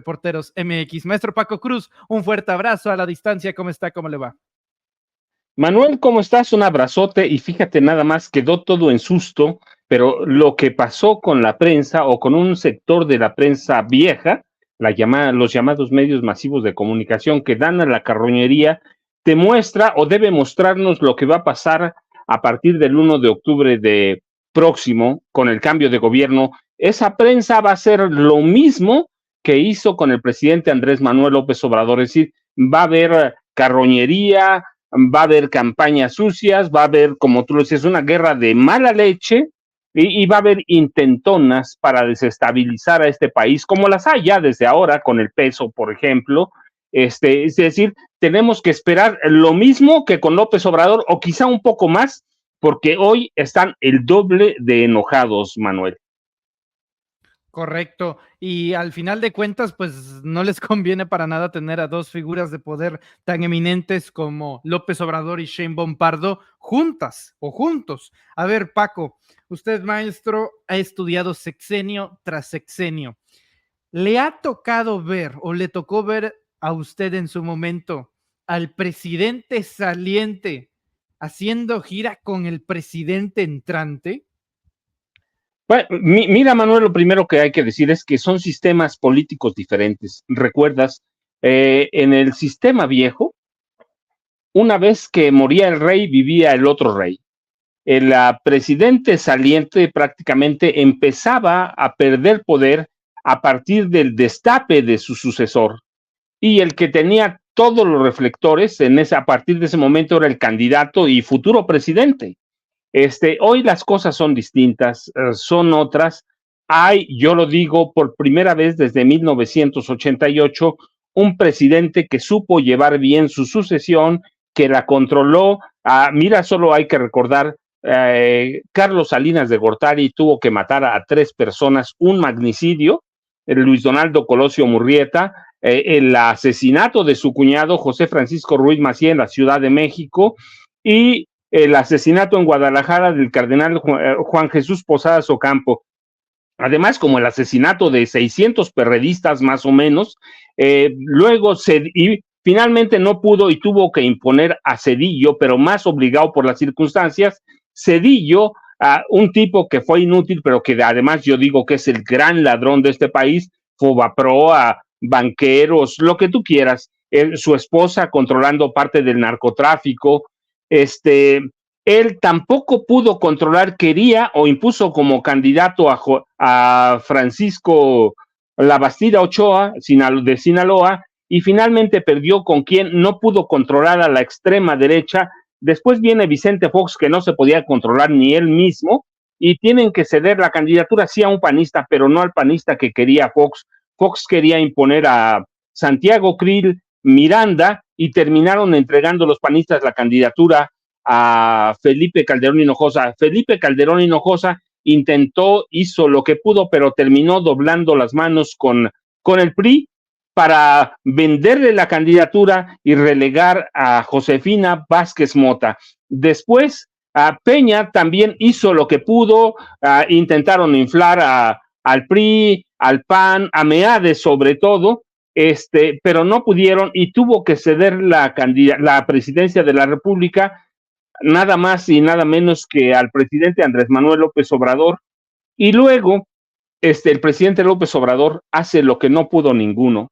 Reporteros MX. Maestro Paco Cruz, un fuerte abrazo a la distancia. ¿Cómo está? ¿Cómo le va? Manuel, ¿cómo estás? Un abrazote y fíjate nada más, quedó todo en susto, pero lo que pasó con la prensa o con un sector de la prensa vieja, los llamados medios masivos de comunicación que dan a la carroñería, te muestra o debe mostrarnos lo que va a pasar a partir del 1 de octubre de próximo con el cambio de gobierno. Esa prensa va a hacer lo mismo que hizo con el presidente Andrés Manuel López Obrador, es decir, va a haber carroñería, va a haber campañas sucias, va a haber, como tú lo decías, una guerra de mala leche y va a haber intentonas para desestabilizar a este país, como las hay ya desde ahora con el peso, por ejemplo. Es decir, tenemos que esperar lo mismo que con López Obrador o quizá un poco más, porque hoy están el doble de enojados, Manuel. Correcto. Y al final de cuentas, pues no les conviene para nada tener a dos figuras de poder tan eminentes como López Obrador y Sheinbaum Pardo juntas o juntos. A ver, Paco, usted, maestro, ha estudiado sexenio tras sexenio. ¿Le ha tocado ver o le tocó ver a usted en su momento al presidente saliente haciendo gira con el presidente entrante? Bueno, mira, Manuel, lo primero que hay que decir es que son sistemas políticos diferentes. ¿Recuerdas? En el sistema viejo, una vez que moría el rey, vivía el otro rey. El presidente saliente prácticamente empezaba a perder poder a partir del destape de su sucesor. Y el que tenía todos los reflectores a partir de ese momento era el candidato y futuro presidente. Hoy las cosas son distintas, son otras. Hay, yo lo digo, por primera vez desde 1988, un presidente que supo llevar bien su sucesión, que la controló. Mira, solo hay que recordar, Carlos Salinas de Gortari tuvo que matar a 3 personas, un magnicidio, Luis Donaldo Colosio Murrieta, el asesinato de su cuñado José Francisco Ruiz Macié en la Ciudad de México y el asesinato en Guadalajara del cardenal Juan Jesús Posadas Ocampo. Además, como el asesinato de 600 perredistas más o menos, luego y finalmente no pudo y tuvo que imponer a Zedillo, pero más obligado por las circunstancias, Zedillo, un tipo que fue inútil, pero que además yo digo que es el gran ladrón de este país, Fobaproa, banqueros, lo que tú quieras, su esposa controlando parte del narcotráfico, él tampoco pudo controlar, quería o impuso como candidato a Francisco Labastida Ochoa de Sinaloa y finalmente perdió con quien no pudo controlar a la extrema derecha. Después viene Vicente Fox, que no se podía controlar ni él mismo, y tienen que ceder la candidatura sí a un panista, pero no al panista que quería Fox. Fox quería imponer a Santiago Krill Miranda y terminaron entregando los panistas la candidatura a Felipe Calderón Hinojosa. Felipe Calderón Hinojosa hizo lo que pudo, pero terminó doblando las manos con el PRI para venderle la candidatura y relegar a Josefina Vázquez Mota. Después, Peña también hizo lo que pudo, intentaron inflar al PRI, al PAN, a MEADE sobre todo, pero no pudieron y tuvo que ceder la presidencia de la República nada más y nada menos que al presidente Andrés Manuel López Obrador. Y luego, el presidente López Obrador hace lo que no pudo ninguno.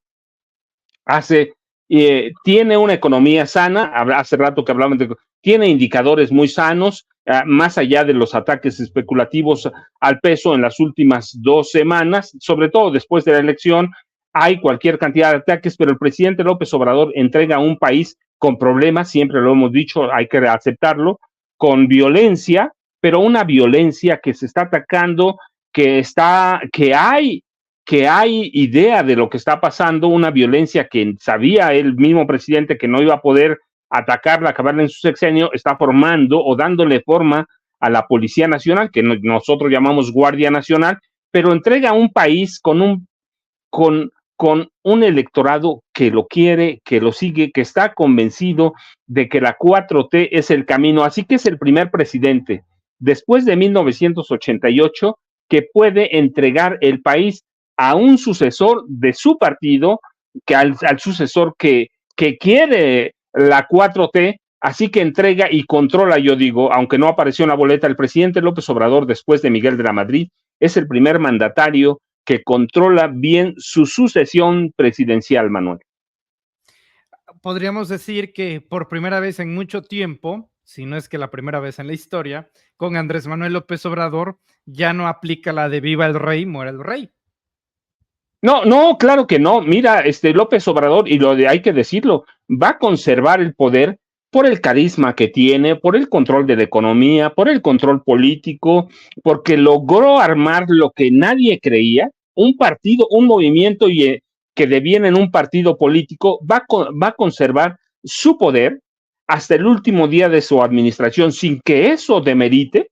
Tiene una economía sana, hace rato que hablaban tiene indicadores muy sanos, más allá de los ataques especulativos al peso en las últimas 2 semanas, sobre todo después de la elección, hay cualquier cantidad de ataques, pero el presidente López Obrador entrega a un país con problemas, siempre lo hemos dicho, hay que aceptarlo, con violencia, pero una violencia que se está atacando, que hay idea de lo que está pasando, una violencia que sabía el mismo presidente que no iba a poder atacarla, acabarla en su sexenio, está formando o dándole forma a la Policía Nacional, que nosotros llamamos Guardia Nacional, pero entrega a un país con un electorado que lo quiere, que lo sigue, que está convencido de que la 4T es el camino. Así que es el primer presidente después de 1988 que puede entregar el país a un sucesor de su partido, que al sucesor que quiere la 4T, así que entrega y controla, yo digo, aunque no apareció en la boleta, el presidente López Obrador, después de Miguel de la Madrid, es el primer mandatario que controla bien su sucesión presidencial, Manuel. Podríamos decir que por primera vez en mucho tiempo, si no es que la primera vez en la historia, con Andrés Manuel López Obrador ya no aplica la de viva el rey, muera el rey. No, no, claro que no. Mira, López Obrador, y hay que decirlo, va a conservar el poder por el carisma que tiene, por el control de la economía, por el control político, porque logró armar lo que nadie creía, un partido, un movimiento que deviene en un partido político, va a conservar su poder hasta el último día de su administración, sin que eso demerite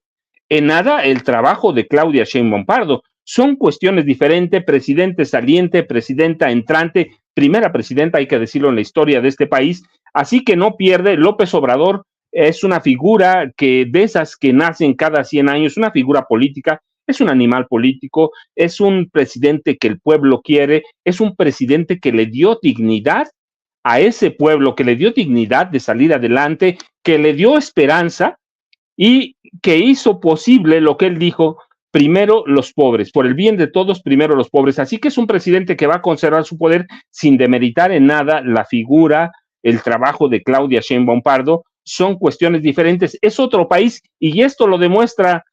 en nada el trabajo de Claudia Sheinbaum Pardo. Son cuestiones diferentes, presidente saliente, presidenta entrante, primera presidenta, hay que decirlo, en la historia de este país, así que no pierde. López Obrador es una figura de esas que nacen cada 100 años, una figura política, es un animal político, es un presidente que el pueblo quiere, es un presidente que le dio dignidad a ese pueblo, que le dio dignidad de salir adelante, que le dio esperanza y que hizo posible lo que él dijo: primero los pobres, por el bien de todos, primero los pobres. Así que es un presidente que va a conservar su poder sin demeritar en nada la figura, el trabajo de Claudia Sheinbaum Pardo. Son cuestiones diferentes, es otro país, y esto lo demuestra,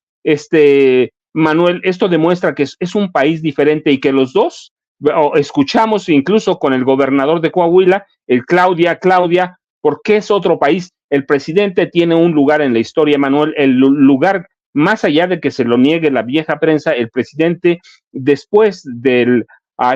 Manuel, esto demuestra que es un país diferente, y que los dos, escuchamos incluso con el gobernador de Coahuila, el Claudia, porque es otro país. El presidente tiene un lugar en la historia, Manuel, el lugar, más allá de que se lo niegue la vieja prensa, el presidente, después del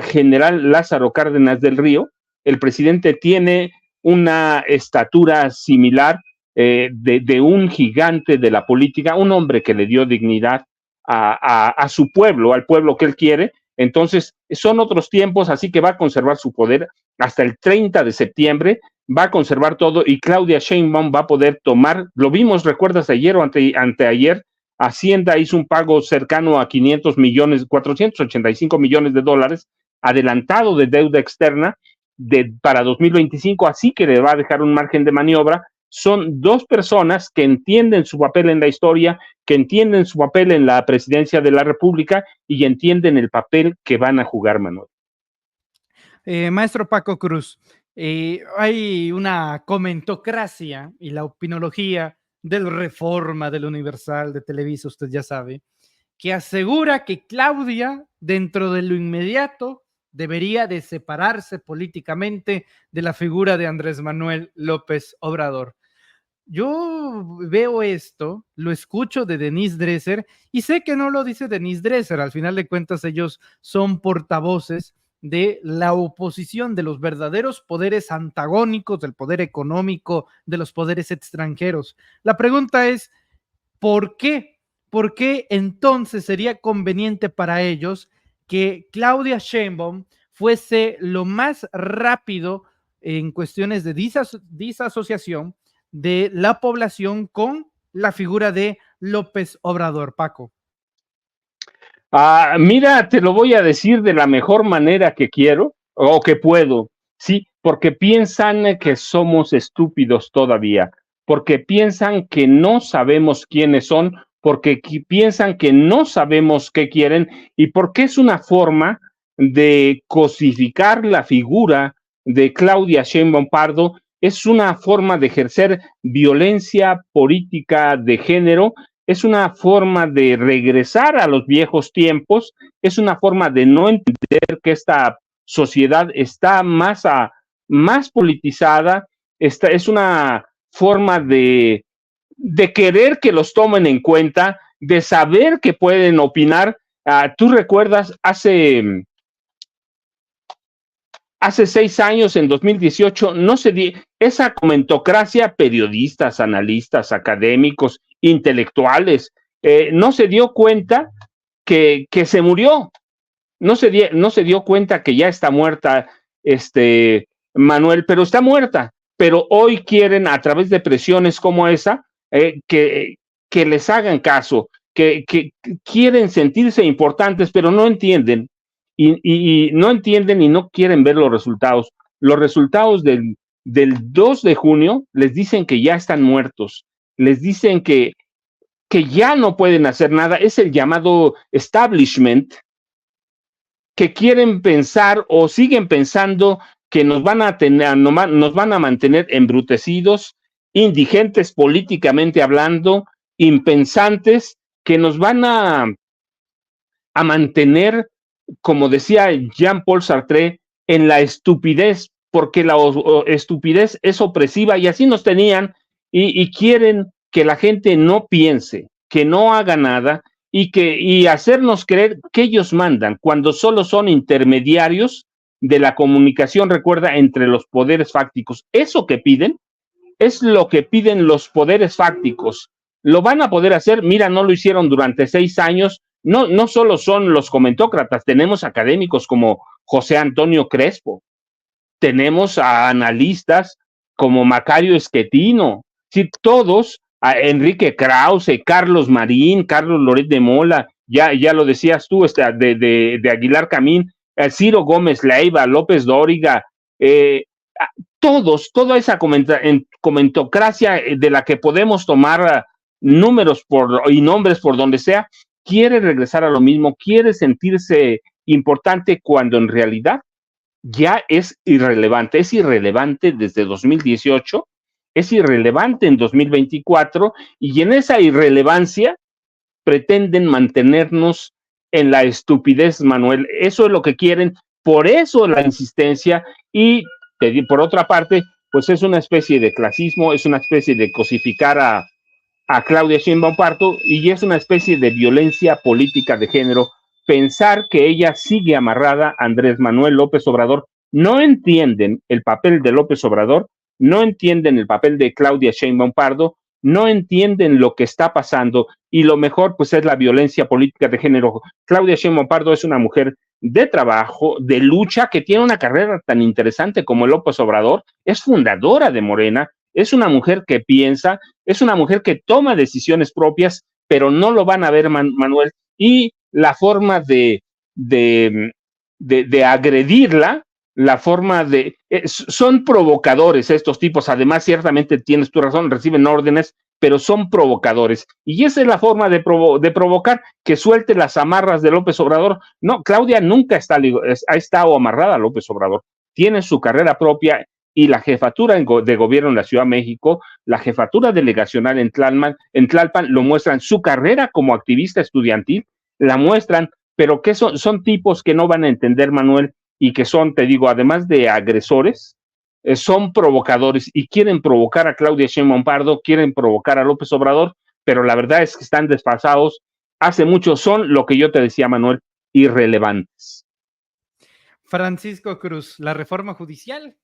general Lázaro Cárdenas del Río, el presidente tiene una estatura similar, de un gigante de la política, un hombre que le dio dignidad a su pueblo, al pueblo que él quiere. Entonces, son otros tiempos, así que va a conservar su poder hasta el 30 de septiembre, va a conservar todo, y Claudia Sheinbaum va a poder tomar, lo vimos, recuerdas, ayer o anteayer, Hacienda hizo un pago cercano a 500 millones, 485 millones de dólares adelantado de deuda externa para 2025, así que le va a dejar un margen de maniobra. Son dos personas que entienden su papel en la historia, que entienden su papel en la presidencia de la República y entienden el papel que van a jugar, Manuel. Maestro Paco Cruz, hay una comentocracia y la opinología del Reforma, del Universal, de Televisa, usted ya sabe, que asegura que Claudia, dentro de lo inmediato, debería de separarse políticamente de la figura de Andrés Manuel López Obrador. Yo veo esto, lo escucho de Denise Dresser y sé que no lo dice Denise Dresser, al final de cuentas ellos son portavoces de la oposición, de los verdaderos poderes antagónicos, del poder económico, de los poderes extranjeros. La pregunta es, ¿por qué? ¿Por qué entonces sería conveniente para ellos que Claudia Sheinbaum fuese lo más rápido en cuestiones de disasociación de la población con la figura de López Obrador, Paco? Mira, te lo voy a decir de la mejor manera que quiero o que puedo, sí, porque piensan que somos estúpidos todavía, porque piensan que no sabemos quiénes son, porque piensan que no sabemos qué quieren, y porque es una forma de cosificar la figura de Claudia Sheinbaum Pardo, es una forma de ejercer violencia política de género, es una forma de regresar a los viejos tiempos, es una forma de no entender que esta sociedad está más politizada, es una forma de querer que los tomen en cuenta, de saber que pueden opinar. Tú recuerdas, hace 6 años, en 2018, no se dio esa comentocracia, periodistas, analistas, académicos, intelectuales, no se dio cuenta que se murió, no se dio cuenta que ya está muerta, Manuel, pero está muerta. Pero hoy quieren, a través de presiones como esa, que les hagan caso, que quieren sentirse importantes, pero no entienden y no entienden y no quieren ver los resultados. Los resultados del 2 de junio les dicen que ya están muertos, les dicen que ya no pueden hacer nada. Es el llamado establishment, que quieren pensar o siguen pensando que nos van a mantener embrutecidos, indigentes políticamente hablando, impensantes, que nos van a mantener, como decía Jean-Paul Sartre, en la estupidez, porque la estupidez es opresiva y así nos tenían y quieren que la gente no piense, que no haga nada y hacernos creer que ellos mandan cuando solo son intermediarios de la comunicación, recuerda, entre los poderes fácticos. Eso que piden es lo que piden los poderes fácticos. Lo van a poder hacer, mira, no lo hicieron durante 6 años. No solo son los comentócratas, tenemos académicos como José Antonio Crespo, tenemos a analistas como Macario Esquetino, sí, todos, a Enrique Krause, Carlos Marín, Carlos Loret de Mola, ya lo decías tú, de Aguilar Camín, Ciro Gómez Leiva, López Dóriga, toda esa comentocracia de la que podemos tomar números y nombres por donde sea, quiere regresar a lo mismo, quiere sentirse importante cuando en realidad ya es irrelevante desde 2018, es irrelevante en 2024 y en esa irrelevancia pretenden mantenernos en la estupidez, Manuel. Eso es lo que quieren, por eso la insistencia y por otra parte, pues es una especie de clasismo, es una especie de cosificar a Claudia Sheinbaum Pardo y es una especie de violencia política de género. Pensar que ella sigue amarrada a Andrés Manuel López Obrador. No entienden el papel de López Obrador, no entienden el papel de Claudia Sheinbaum Pardo, no entienden lo que está pasando y lo mejor pues es la violencia política de género. Claudia Sheinbaum Pardo es una mujer de trabajo, de lucha, que tiene una carrera tan interesante como López Obrador, es fundadora de Morena, es una mujer que piensa, es una mujer que toma decisiones propias, pero no lo van a ver, Manuel, y la forma de agredirla, la forma son provocadores estos tipos, además ciertamente tienes tu razón, reciben órdenes, pero son provocadores, y esa es la forma de provocar, que suelte las amarras de López Obrador. No, Claudia nunca ha estado amarrada a López Obrador, tiene su carrera propia, y la jefatura de gobierno en la Ciudad de México, la jefatura delegacional en Tlalpan lo muestran, su carrera como activista estudiantil la muestran, pero que son tipos que no van a entender, Manuel, y que son, te digo, además de agresores, son provocadores y quieren provocar a Claudia Sheinbaum Pardo, quieren provocar a López Obrador, pero la verdad es que están desfasados, hace mucho son lo que yo te decía, Manuel, irrelevantes. Francisco Cruz, la reforma judicial.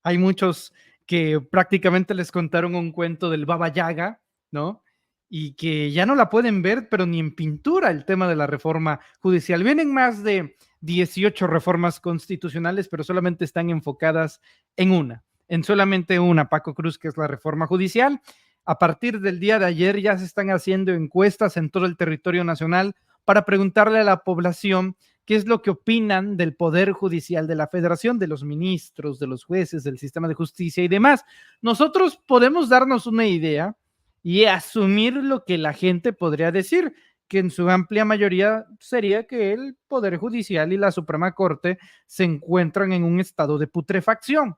Hay muchos que prácticamente les contaron un cuento del Baba Yaga, ¿no? Y que ya no la pueden ver, pero ni en pintura, el tema de la reforma judicial. Vienen más de 18 reformas constitucionales, pero solamente están enfocadas en solamente una, Paco Cruz, que es la reforma judicial. A partir del día de ayer ya se están haciendo encuestas en todo el territorio nacional para preguntarle a la población qué es lo que opinan del Poder Judicial de la Federación, de los ministros, de los jueces, del sistema de justicia y demás. Nosotros podemos darnos una idea y asumir lo que la gente podría decir, que en su amplia mayoría sería que el Poder Judicial y la Suprema Corte se encuentran en un estado de putrefacción.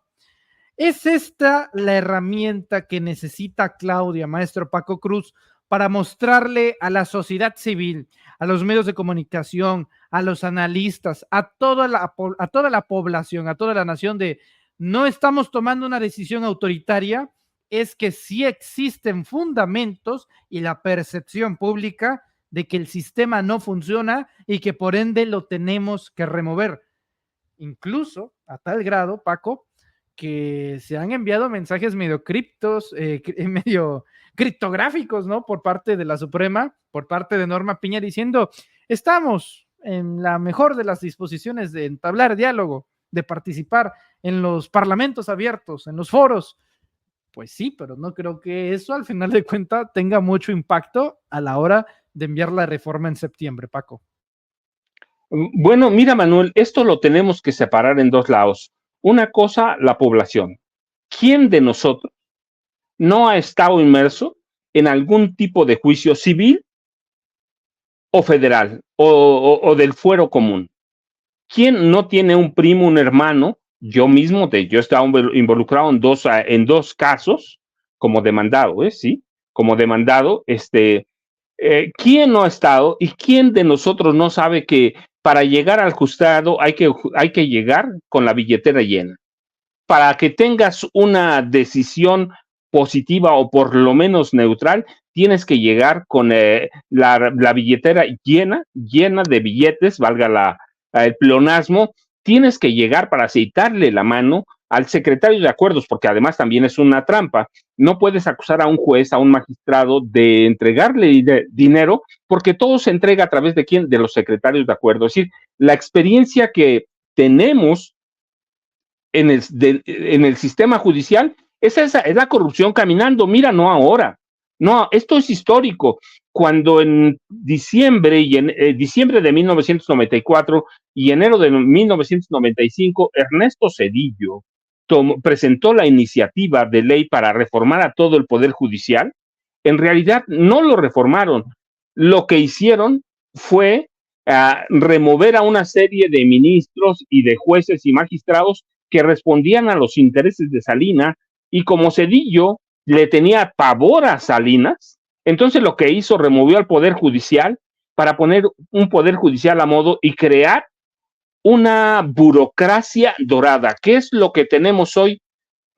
¿Es esta la herramienta que necesita Claudia, maestro Paco Cruz, para mostrarle a la sociedad civil, a los medios de comunicación, a los analistas, a toda la población, a toda la nación de no estamos tomando una decisión autoritaria? Es que sí existen fundamentos y la percepción pública de que el sistema no funciona y que por ende lo tenemos que remover. Incluso a tal grado, Paco, que se han enviado mensajes medio medio criptográficos, ¿no? Por parte de la Suprema, por parte de Norma Piña, diciendo, estamos en la mejor de las disposiciones de entablar diálogo, de participar en los parlamentos abiertos, en los foros. Pues sí, pero no creo que eso al final de cuentas tenga mucho impacto a la hora de enviar la reforma en septiembre, Paco. Bueno, mira, Manuel, esto lo tenemos que separar en dos lados. Una cosa, la población. ¿Quién de nosotros no ha estado inmerso en algún tipo de juicio civil o federal o del fuero común? ¿Quién no tiene un primo, un hermano? Yo mismo, yo he estado involucrado en dos casos como demandado, ¿sí? Como demandado, ¿quién no ha estado y quién de nosotros no sabe que para llegar al juzgado hay que llegar con la billetera llena? Para que tengas una decisión positiva o por lo menos neutral, tienes que llegar con la billetera llena de billetes, valga el pleonasmo, tienes que llegar para aceitarle la mano al secretario de acuerdos, porque además también es una trampa. No puedes acusar a un juez, a un magistrado de entregarle dinero, porque todo se entrega a través de quién, de los secretarios de acuerdo. Es decir, la experiencia que tenemos en el sistema judicial, esa es la corrupción caminando. Mira, no ahora. No, esto es histórico. Cuando en diciembre diciembre de 1994 y enero de 1995, Ernesto Zedillo presentó la iniciativa de ley para reformar a todo el Poder Judicial, en realidad no lo reformaron. Lo que hicieron fue remover a una serie de ministros y de jueces y magistrados que respondían a los intereses de Salinas, y como Zedillo le tenía pavor a Salinas, entonces lo que hizo, removió al Poder Judicial para poner un Poder Judicial a modo y crear una burocracia dorada. ¿Qué es lo que tenemos hoy?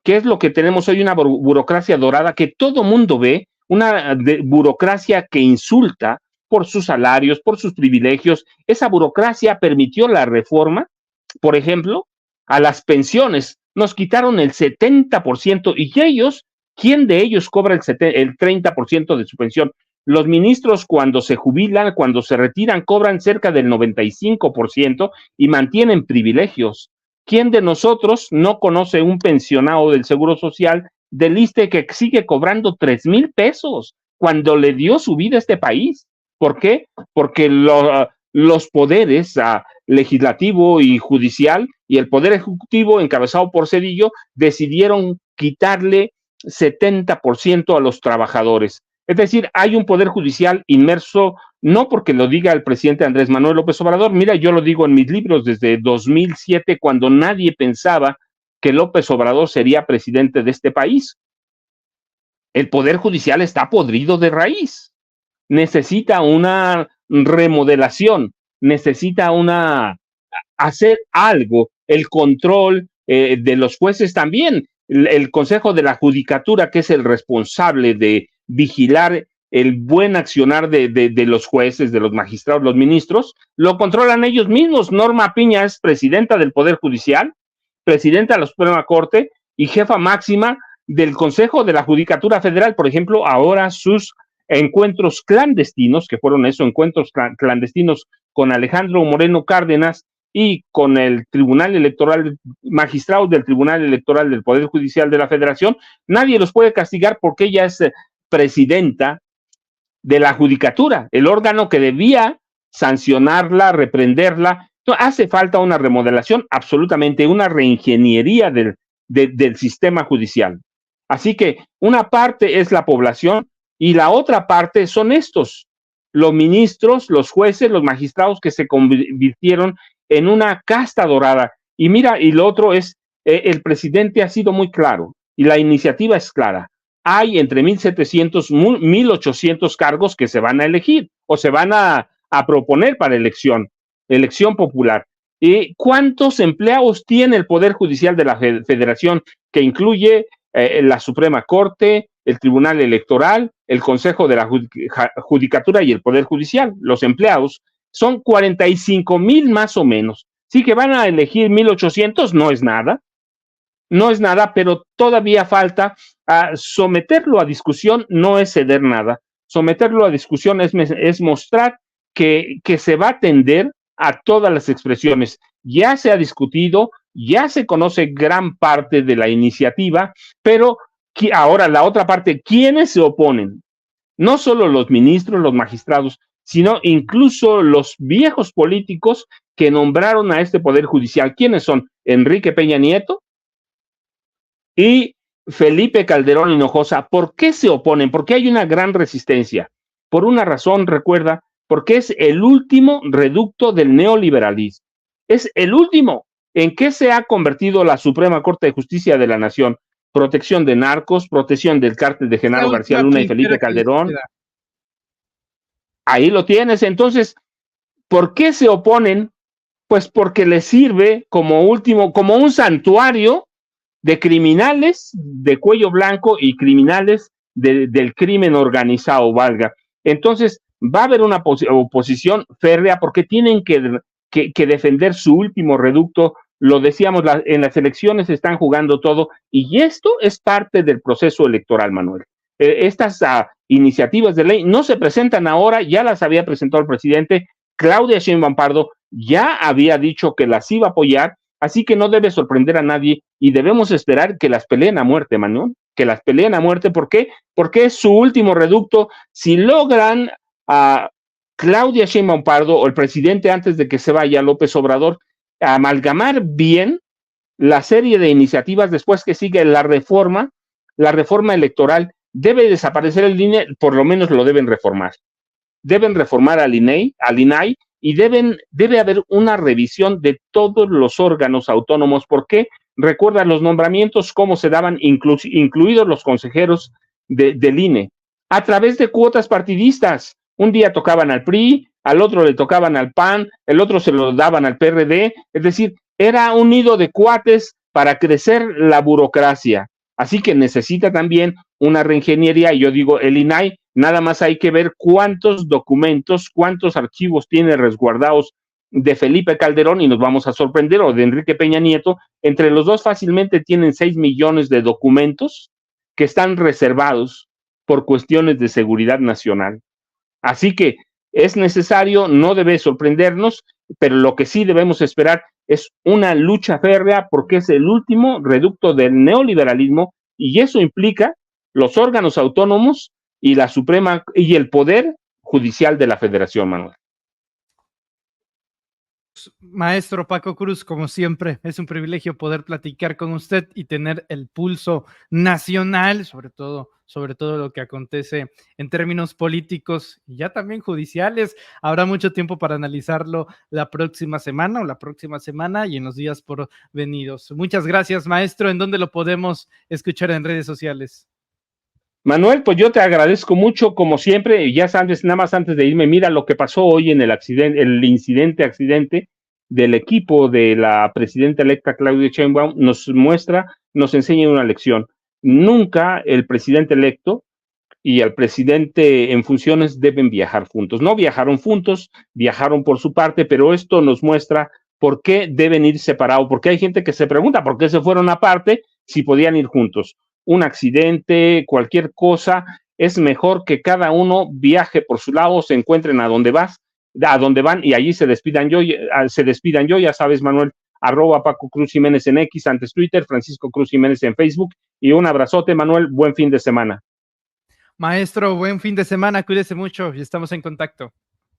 ¿Qué es lo que tenemos hoy? Una burocracia dorada que todo mundo ve, una burocracia que insulta por sus salarios, por sus privilegios. Esa burocracia permitió la reforma, por ejemplo, a las pensiones. Nos quitaron el 70% y ellos, ¿quién de ellos cobra el 30% de su pensión? Los ministros cuando se jubilan, cuando se retiran, cobran cerca del 95% y mantienen privilegios. ¿Quién de nosotros no conoce un pensionado del Seguro Social del ISSSTE que sigue cobrando 3,000 pesos cuando le dio su vida a este país? ¿Por qué? Porque los poderes legislativo y judicial y el poder ejecutivo encabezado por Zedillo decidieron quitarle 70% a los trabajadores. Es decir, hay un poder judicial inmerso, no porque lo diga el presidente Andrés Manuel López Obrador. Mira, yo lo digo en mis libros desde 2007, cuando nadie pensaba que López Obrador sería presidente de este país. El poder judicial está podrido de raíz. Necesita una remodelación, necesita hacer algo. El control de los jueces también. El Consejo de la Judicatura, que es el responsable de vigilar el buen accionar de los jueces, de los magistrados, los ministros, lo controlan ellos mismos. Norma Piña es presidenta del Poder Judicial, presidenta de la Suprema Corte y jefa máxima del Consejo de la Judicatura Federal. Por ejemplo, ahora sus encuentros clandestinos, que fueron eso, encuentros clandestinos con Alejandro Moreno Cárdenas y con el Tribunal Electoral, magistrados del Tribunal Electoral del Poder Judicial de la Federación, nadie los puede castigar porque ella es presidenta de la Judicatura, el órgano que debía sancionarla, reprenderla. Entonces, hace falta una remodelación, absolutamente, una reingeniería del sistema judicial. Así que una parte es la población y la otra parte son los ministros, los jueces, los magistrados que se convirtieron en una casta dorada. Y mira, y lo otro es, el presidente ha sido muy claro y la iniciativa es clara. Hay entre 1,700, 1,800 cargos que se van a elegir o se van a proponer para elección popular. ¿Y cuántos empleados tiene el Poder Judicial de la Federación, que incluye la Suprema Corte, el Tribunal Electoral, el Consejo de la Judicatura y el Poder Judicial? Los empleados son 45,000 más o menos. Sí que van a elegir 1,800, no es nada, pero todavía falta. Someterlo a discusión no es ceder nada. Someterlo a discusión es mostrar que se va a atender a todas las expresiones. Ya se ha discutido, ya se conoce gran parte de la iniciativa, pero ahora la otra parte, ¿quiénes se oponen? No solo los ministros, los magistrados, sino incluso los viejos políticos que nombraron a este Poder Judicial. ¿Quiénes son? Enrique Peña Nieto y Felipe Calderón Hinojosa. ¿Por qué se oponen? ¿Por qué hay una gran resistencia? Por una razón, recuerda, porque es el último reducto del neoliberalismo. Es el último. ¿En qué se ha convertido la Suprema Corte de Justicia de la Nación? Protección de narcos, protección del cártel de Genaro García Luna y Felipe Calderón. Ahí lo tienes. Entonces, ¿por qué se oponen? Pues porque les sirve como último, como un santuario de criminales de cuello blanco y criminales del crimen organizado, valga. Entonces, va a haber una oposición férrea porque tienen que defender su último reducto. Lo decíamos, en las elecciones están jugando todo y esto es parte del proceso electoral, Manuel. Estas iniciativas de ley no se presentan ahora, ya las había presentado el presidente. Claudia Sheinbaum Pardo ya había dicho que las iba a apoyar, así que no debe sorprender a nadie y debemos esperar que las peleen a muerte, Manuel, que las peleen a muerte. ¿Por qué? Porque es su último reducto. Si logran a Claudia Sheinbaum Pardo o el presidente antes de que se vaya, López Obrador, amalgamar bien la serie de iniciativas después que sigue la reforma electoral, debe desaparecer el INE, por lo menos lo deben reformar. Deben reformar al INAI y debe haber una revisión de todos los órganos autónomos. ¿Por qué? Recuerda los nombramientos, cómo se daban, incluidos los consejeros del INE, a través de cuotas partidistas. Un día tocaban al PRI, al otro le tocaban al PAN, el otro se lo daban al PRD, es decir, era un nido de cuates para crecer la burocracia. Así que necesita también una reingeniería, y yo digo, el INAI, nada más hay que ver cuántos documentos, cuántos archivos tiene resguardados de Felipe Calderón y nos vamos a sorprender, o de Enrique Peña Nieto. Entre los dos fácilmente tienen 6 millones de documentos que están reservados por cuestiones de seguridad nacional. Así que es necesario, no debe sorprendernos, pero lo que sí debemos esperar es una lucha férrea porque es el último reducto del neoliberalismo y eso implica los órganos autónomos y la Suprema y el Poder Judicial de la Federación, Manuel. Maestro Paco Cruz, como siempre, es un privilegio poder platicar con usted y tener el pulso nacional, sobre todo lo que acontece en términos políticos y ya también judiciales. Habrá mucho tiempo para analizarlo la próxima semana y en los días por venidos. Muchas gracias, maestro. ¿En dónde lo podemos escuchar en redes sociales? Manuel, pues yo te agradezco mucho, como siempre. Ya sabes, nada más antes de irme, mira lo que pasó hoy en el accidente del equipo de la presidenta electa Claudia Sheinbaum, nos enseña una lección. Nunca el presidente electo y el presidente en funciones deben viajar juntos. No viajaron juntos, viajaron por su parte, pero esto nos muestra por qué deben ir separados, porque hay gente que se pregunta por qué se fueron aparte si podían ir juntos. Un accidente, cualquier cosa, es mejor que cada uno viaje por su lado, se encuentren a donde van y allí se despidan yo, ya sabes, Manuel, @ Paco Cruz Jiménez en X, antes Twitter, Francisco Cruz Jiménez en Facebook, y un abrazote, Manuel, buen fin de semana. Maestro, buen fin de semana, cuídese mucho y estamos en contacto.